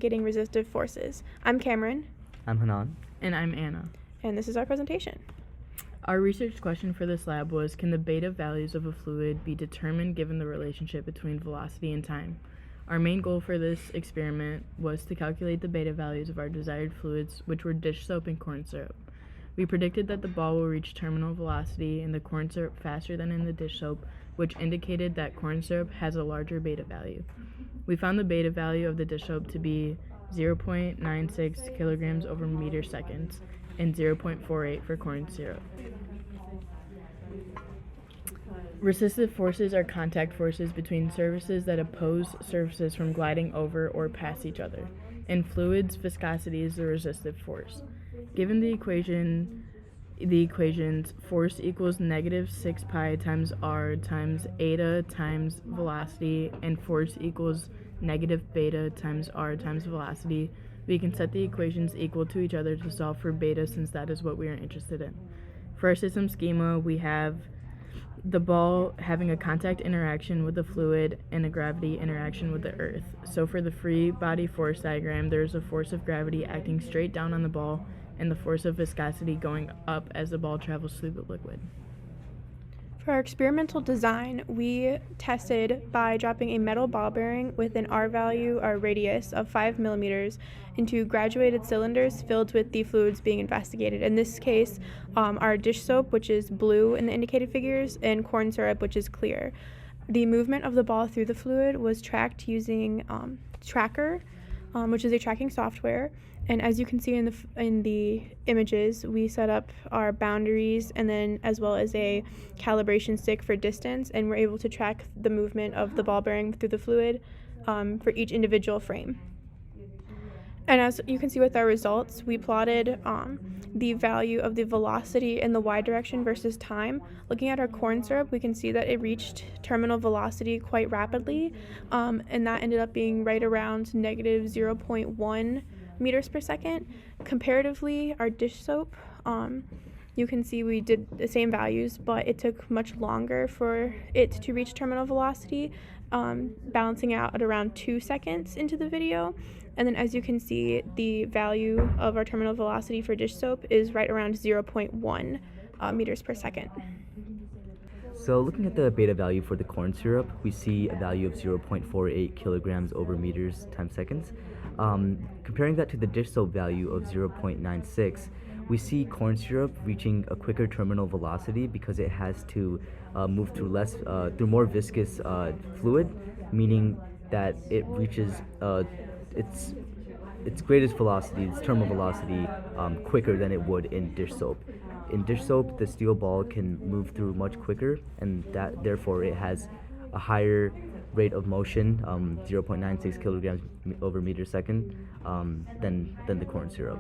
getting resistive forces. I'm Cameron. I'm Hanaan. And I'm Anna. And this is our presentation. Our research question for this lab was, can the beta values of a fluid be determined given the relationship between velocity and time? Our main goal for this experiment was to calculate the beta values of our desired fluids, which were dish soap and corn syrup. We predicted that the ball will reach terminal velocity in the corn syrup faster than in the dish soap, which indicated that corn syrup has a larger beta value. We found the beta value of the dish soap to be 0.96 kilograms over meter seconds and 0.48 for corn syrup. Resistive forces are contact forces between surfaces that oppose surfaces from gliding over or past each other. In fluids, viscosity is the resistive force. Given the equations, force equals negative 6 pi times r times eta times velocity, and force equals negative beta times r times velocity, we can set the equations equal to each other to solve for beta, since that is what we are interested in. For our system schema, we have the ball having a contact interaction with the fluid and a gravity interaction with the earth. So for the free body force diagram, there is a force of gravity acting straight down on the ball and the force of viscosity going up as the ball travels through the liquid. For our experimental design, we tested by dropping a metal ball bearing with an R value, or radius, of 5 millimeters into graduated cylinders filled with the fluids being investigated. In this case, our dish soap, which is blue in the indicated figures, and corn syrup, which is clear. The movement of the ball through the fluid was tracked using Tracker, which is a tracking software. And as you can see in the images, we set up our boundaries and then as well as a calibration stick for distance, and we're able to track the movement of the ball bearing through the fluid for each individual frame. And as you can see with our results, we plotted the value of the velocity in the y direction versus time. Looking at our corn syrup, we can see that it reached terminal velocity quite rapidly, and that ended up being right around negative 0.1 meters per second. Comparatively, our dish soap, you can see we did the same values, but it took much longer for it to reach terminal velocity, balancing out at around 2 seconds into the video. And then as you can see, the value of our terminal velocity for dish soap is right around 0.1 meters per second. So looking at the beta value for the corn syrup, we see a value of 0.48 kilograms over meters times seconds. Comparing that to the dish soap value of 0.96, we see corn syrup reaching a quicker terminal velocity because it has to move through more viscous fluid, meaning that it reaches its greatest velocity, its terminal velocity, quicker than it would in dish soap. In dish soap, the steel ball can move through much quicker, and that therefore it has a higher rate of motion, 0.96 kilograms over meter second, than the corn syrup.